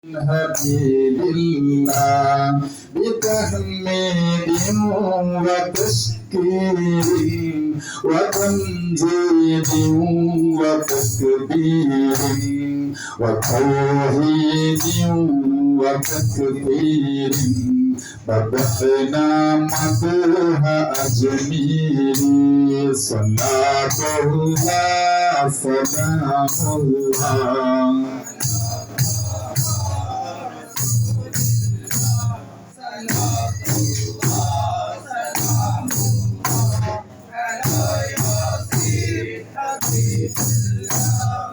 حبيب الله بتحميد وتشكير وتمجيد وتكبير وتوحيد وتكبير بدأنا مدها أجمير صلاة الله سلام الله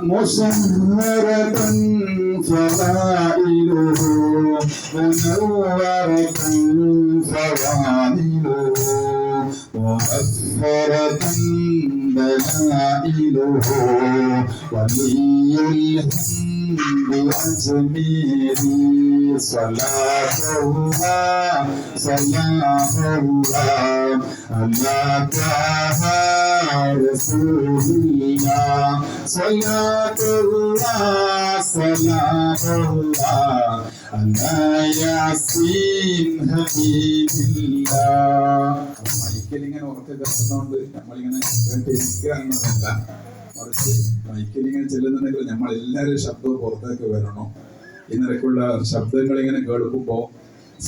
مسهرة فضائله منورة فضائله مؤثرة دلائله ولي الحمد أجمير صلاة الله سلام الله على طه رسول الله صلاة الله سلام الله على ياسين حبيب الله. മൈക്കലിങ്ങനെ ഉറക്കെ കേൾക്കുന്നതുകൊണ്ട് നമ്മളിങ്ങനെ കേട്ടിരിക്കുകയെന്നതല്ല, മറിച്ച് മൈക്കലിങ്ങനെ ചെല്ലുന്നുണ്ടെങ്കിൽ നമ്മൾ എല്ലാവരും ശബ്ദവും പുറത്തേക്ക് വരണം. ഇന്നിടയ്ക്കുള്ള ശബ്ദങ്ങൾ ഇങ്ങനെ കേൾക്കുമ്പോൾ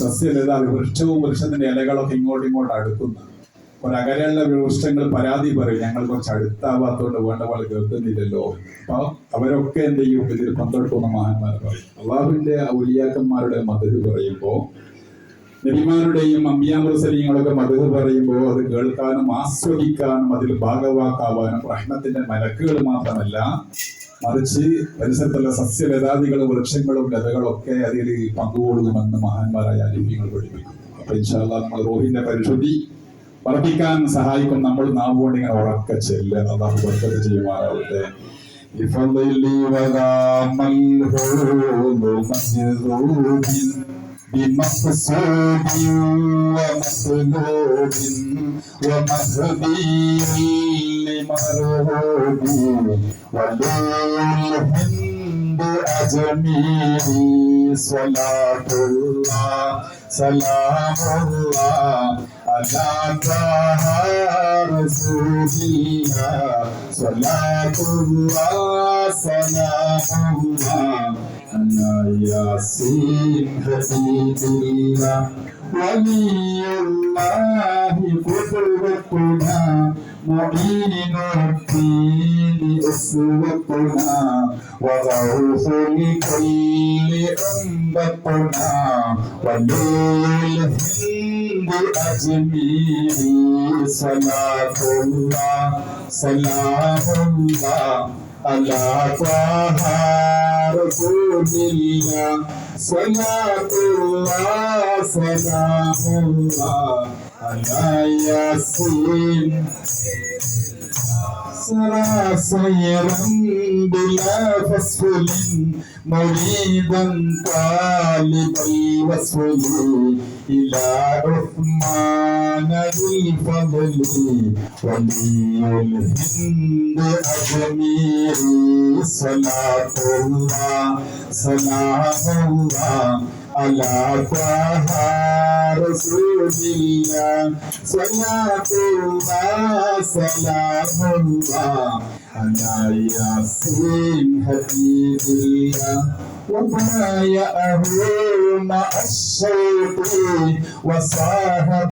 സസ്യലത വൃക്ഷവും വൃക്ഷത്തിന്റെ ഇലകളൊക്കെ ഇങ്ങോട്ടും അടുക്കുന്നു. ഒരകലെയുള്ള വൃക്ഷങ്ങൾ പരാതി പറയും, ഞങ്ങൾ കുറച്ച് അടുത്താവാത്തോണ്ട് വേണ്ട പോലെ കേൾക്കുന്നില്ലല്ലോ. അപ്പൊ അവരൊക്കെ എന്ത് ചെയ്യും, ഇതിൽ പങ്കെടുക്കുന്ന മഹാന്മാർ പറയും. അള്ളാഹുവിന്റെ ഔലിയാക്കന്മാരുടെ മദഹ് പറയുമ്പോ, നബിമാരുടെയും അമ്പിയാ മുർസലീങ്ങളൊക്കെ മദഹ് പറയുമ്പോൾ അത് കേൾക്കാനും ആസ്വദിക്കാനും അതിൽ ഭാഗവാക്കാവാനും റഹ്മത്തിന്റെ മലക്കുകൾ മാത്രമല്ല, മറിച്ച് പരിസരത്തുള്ള സസ്യലതാദികളും വൃക്ഷങ്ങളും ലതകളൊക്കെ അതിൽ പങ്കുകൊള്ളുമെന്ന് മഹാന്മാരായ അലിഫ്യങ്ങൾ പഠിപ്പിക്കും. അപ്പൊ ഇൻഷാ അല്ലാഹ് നമ്മൾ റൂഹിന്റെ പരിശുദ്ധി വർദ്ധിക്കാൻ സഹായിക്കും. നമ്മൾ നാവുകൊണ്ട് ഇങ്ങനെ ഉറക്കെ ചെല്ലുക. അല്ലാഹു ബർക്കത്ത് ചെയ്യുമാറാവട്ടെ. بمقصود ومطلوب ومهدي لمرهوب وللهند أجميري صلاة الله سلام الله على طه رسول الله صلاة الله سلام الله على ياسين حبيب الله ولي الله قدوتنا معين الدين أسوتنا وغوث الكل أنبتنا وللهند أجميري صلاة الله سلام الله على طه رسول الله صلاة الله سلام الله على ياسين سرى سيرا بلا فصل مريدا طالب الوصل إلى عثمان الفضل ولي الهند أجميري صلاة الله سلام الله على طه رسول الله صلاة الله سلام الله على ياسين حبيب الله وبايعه مع الشوق وصاحب